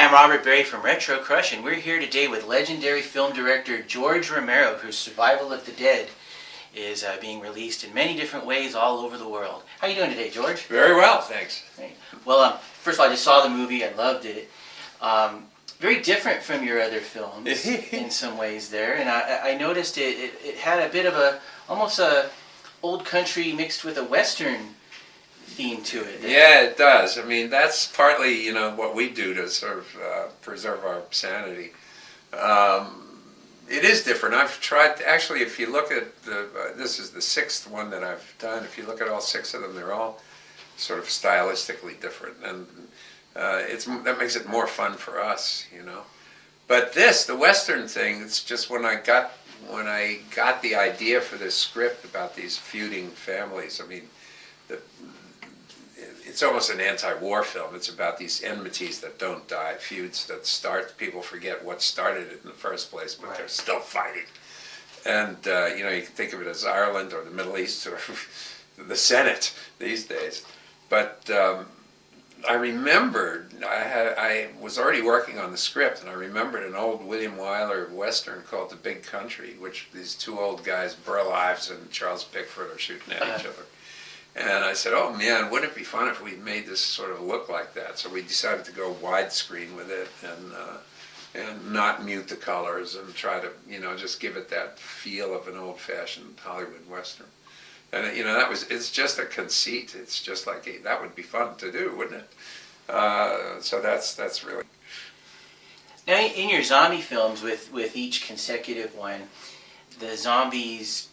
I'm Robert Berry from retroCRUSH, and we're here today with legendary film director George Romero, whose Survival of the Dead is being released in many different ways all over the world. How are you doing today, George? Very well, thanks. Great. Well, first of all, I just saw the movie. I loved it. Very different from your other films in some ways there, and I noticed it had a bit of almost a old country mixed with a Western theme to it. Yeah, it does. I mean, that's partly, what we do to sort of preserve our sanity. It is different. I've tried, actually, if you look at this is the sixth one that I've done. If you look at all six of them, they're all sort of stylistically different. And that makes it more fun for us, But the Western thing, it's just when I got the idea for this script about these feuding families, I mean, it's almost an anti-war film. It's about these enmities that don't die, feuds that start. People forget what started it in the first place, but They're still fighting. And, you can think of it as Ireland or the Middle East or the Senate these days. But I remembered, I was already working on the script, and I remembered an old William Wyler Western called The Big Country, which these two old guys, Burl Ives and Charles Pickford, are shooting at each other. And I said, oh man, wouldn't it be fun if we made this sort of look like that? So we decided to go widescreen with it and not mute the colors and try to, just give it that feel of an old-fashioned Hollywood Western. And, it's just a conceit. It's just like, hey, that would be fun to do, wouldn't it? So that's really... Now, in your zombie films, with each consecutive one, the zombies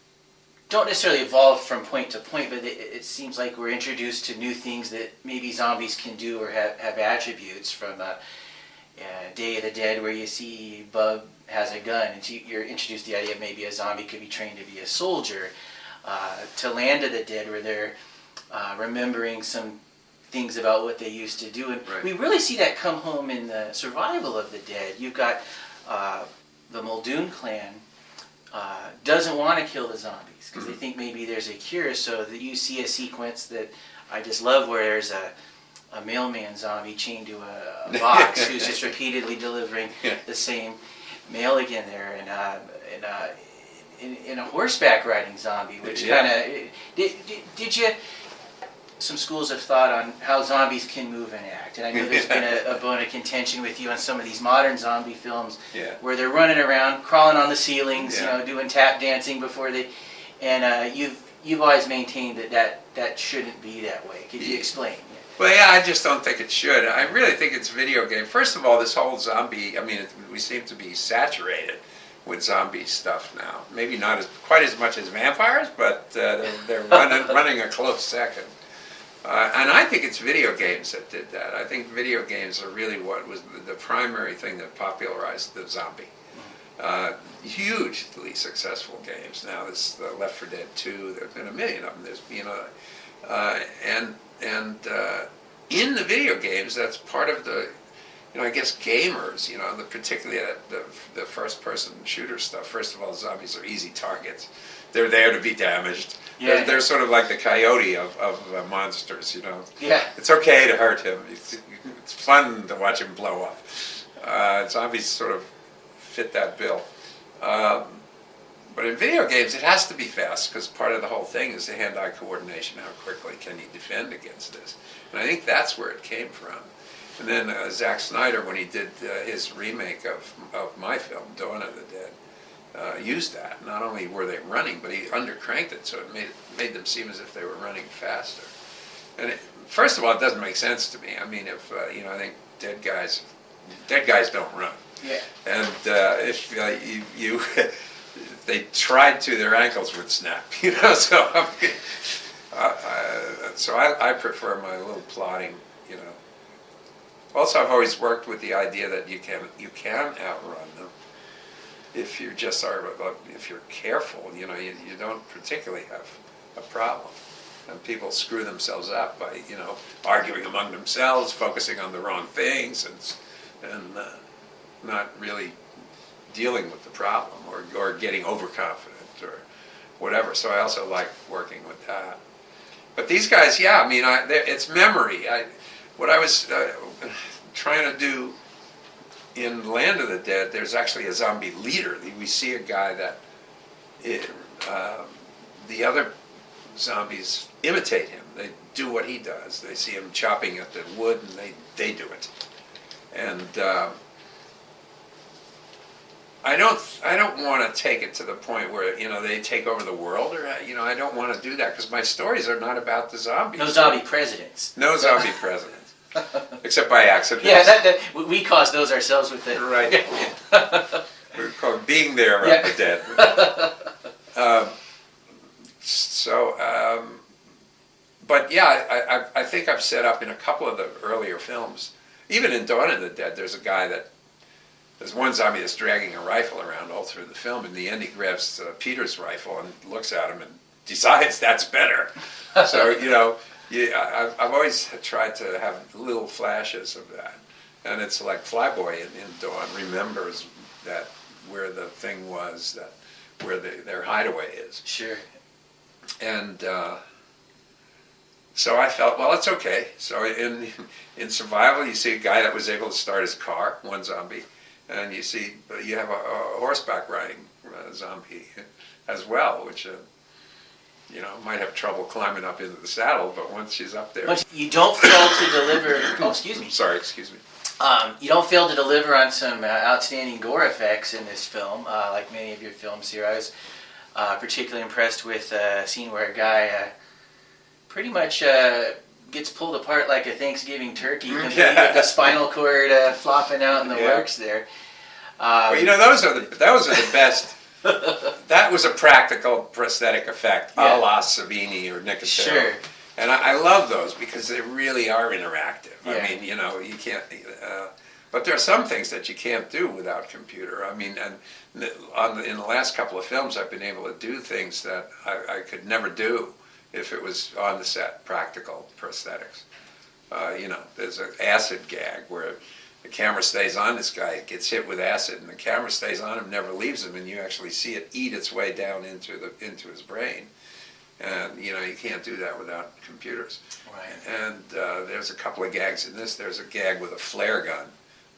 don't necessarily evolve from point to point, but it seems like we're introduced to new things that maybe zombies can do or have attributes, from Day of the Dead, where you see Bub has a gun, and you're introduced to the idea of maybe a zombie could be trained to be a soldier, to Land of the Dead, where they're remembering some things about what they used to do. And we really see that come home in the Survival of the Dead. You've got the Muldoon clan doesn't want to kill the zombies because they think maybe there's a cure, so that you see a sequence that I just love where there's a mailman zombie chained to a box who's just repeatedly delivering the same mail again there, and in a horseback riding zombie, which kind of... Did you... Some schools have thought on how zombies can move and act, and I know there's been a bone of contention with you on some of these modern zombie films where they're running around, crawling on the ceilings, doing tap dancing before they... And you've always maintained that shouldn't be that way. Could you explain? Well, yeah, I just don't think it should. I really think it's video game. First of all, this whole zombie, we seem to be saturated with zombie stuff now. Maybe not quite as much as vampires, but they're running a close second. And I think it's video games that did that. I think video games are really what was the primary thing that popularized the zombie. Hugely successful games. Now, this Left 4 Dead 2, there's been a million of them. There's, in the video games, that's part of the, I guess gamers, particularly the first-person shooter stuff. First of all, zombies are easy targets. They're there to be damaged. They're sort of like the coyote of monsters, Yeah. It's okay to hurt him. It's fun to watch him blow up. Zombies sort of fit that bill. But in video games, it has to be fast, because part of the whole thing is the hand-eye coordination. How quickly can you defend against this? And I think that's where it came from. And then Zack Snyder, when he did his remake of my film, Dawn of the Dead, used that. Not only were they running, but he undercranked it, so it made them seem as if they were running faster. And first of all, it doesn't make sense to me. I mean, if I think dead guys don't run. Yeah. And if they tried to, their ankles would snap. So so I prefer my little plodding. Also, I've always worked with the idea that you can outrun them if you just are, if you're careful. You don't particularly have a problem. And people screw themselves up by arguing among themselves, focusing on the wrong things, and not really dealing with the problem or getting overconfident or whatever. So I also like working with that. But these guys, it's memory. What I was trying to do in Land of the Dead, there's actually a zombie leader. We see a guy that the other zombies imitate him. They do what he does. They see him chopping at the wood, and they do it. And I don't want to take it to the point where they take over the world, or I don't want to do that, because my stories are not about the zombies. No zombie presidents. No zombie presidents. Except by accident. Yeah, we caused those ourselves with it. Right. We're called being there of the dead. But yeah, I think I've set up in a couple of the earlier films, even in Dawn of the Dead, there's one zombie that's dragging a rifle around all through the film. In the end, he grabs Peter's rifle and looks at him and decides that's better. So, I've always tried to have little flashes of that. And it's like Flyboy in Dawn remembers that where the thing was, that where their hideaway is. Sure. And so I felt, well, it's okay. So in Survival, you see a guy that was able to start his car, one zombie, and you have a horseback riding zombie as well, which might have trouble climbing up into the saddle, but once she's up there, you don't fail to deliver. Oh, excuse me. Sorry, excuse me. You don't fail to deliver on some outstanding gore effects in this film, like many of your films here. I was particularly impressed with a scene where a guy pretty much gets pulled apart like a Thanksgiving turkey, with the spinal cord flopping out in the works there. Well, those are the best. That was a practical prosthetic effect, a la Savini or Nicotero. Sure. And I love those because they really are interactive. Yeah. I mean, you can't. But there are some things that you can't do without computer. I mean, and in the last couple of films, I've been able to do things that I could never do if it was on the set, practical prosthetics. There's an acid gag where the camera stays on this guy, gets hit with acid, and the camera stays on him, never leaves him, and you actually see it eat its way down into his brain. And you can't do that without computers. Right. And there's a couple of gags in this. There's a gag with a flare gun,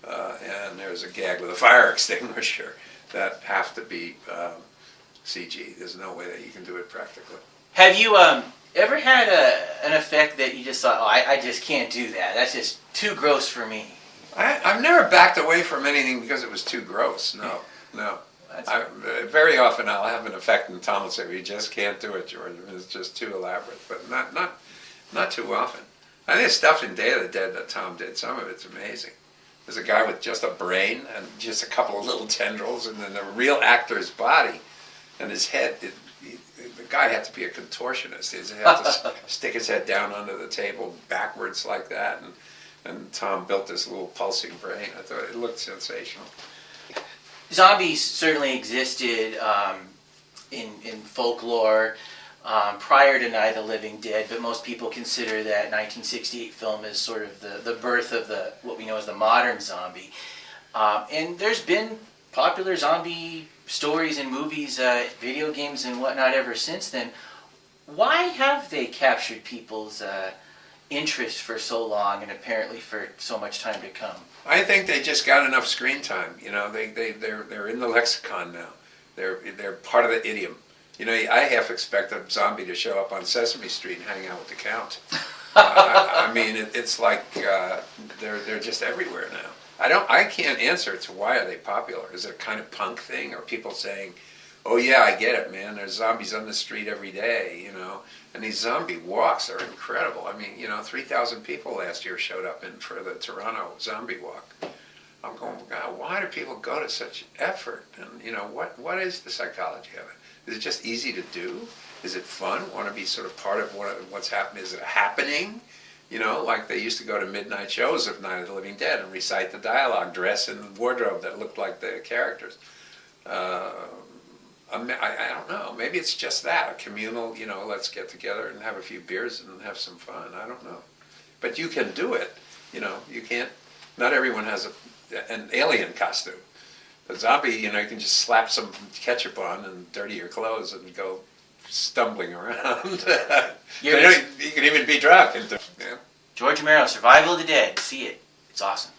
and there's a gag with a fire extinguisher that have to be CG. There's no way that you can do it practically. Have you ever had an effect that you just thought, I just can't do that. That's just too gross for me? I've never backed away from anything because it was too gross. No. Very often I'll have an effect and Tom will say, "You just can't do it, George. It's just too elaborate." But not too often. I think there's stuff in Day of the Dead that Tom did. Some of it's amazing. There's a guy with just a brain and just a couple of little tendrils, and then a real actor's body and his head. The guy had to be a contortionist. He had to stick his head down under the table backwards like that, and Tom built this little pulsing brain. I thought it looked sensational. Zombies certainly existed in folklore prior to Night of the Living Dead, but most people consider that 1968 film as sort of the birth of what we know as the modern zombie. And there's been popular zombie stories and movies, video games and whatnot ever since then. Why have they captured people's interest for so long and apparently for so much time to come? I think they just got enough screen time. They're in the lexicon now. They're part of the idiom. I half expect a zombie to show up on Sesame Street and hang out with the Count. I mean, it's like they're just everywhere now. I can't answer to why are they popular. Is it a kind of punk thing, or people saying, "Oh yeah, I get it, man. There's zombies on the street every day," And these zombie walks are incredible. I mean, 3,000 people last year showed up for the Toronto zombie walk. I'm going, God, why do people go to such effort? And what is the psychology of it? Is it just easy to do? Is it fun? Want to be sort of part of what's happening? Is it a happening? Like they used to go to midnight shows of Night of the Living Dead and recite the dialogue, dress in wardrobe that looked like the characters. I don't know. Maybe it's just that, a communal, let's get together and have a few beers and have some fun. I don't know. But you can do it. You can't, not everyone has an alien costume. A zombie, you can just slap some ketchup on and dirty your clothes and go stumbling around. You can even be drunk. Yeah. George Romero, Survival of the Dead. See it. It's awesome.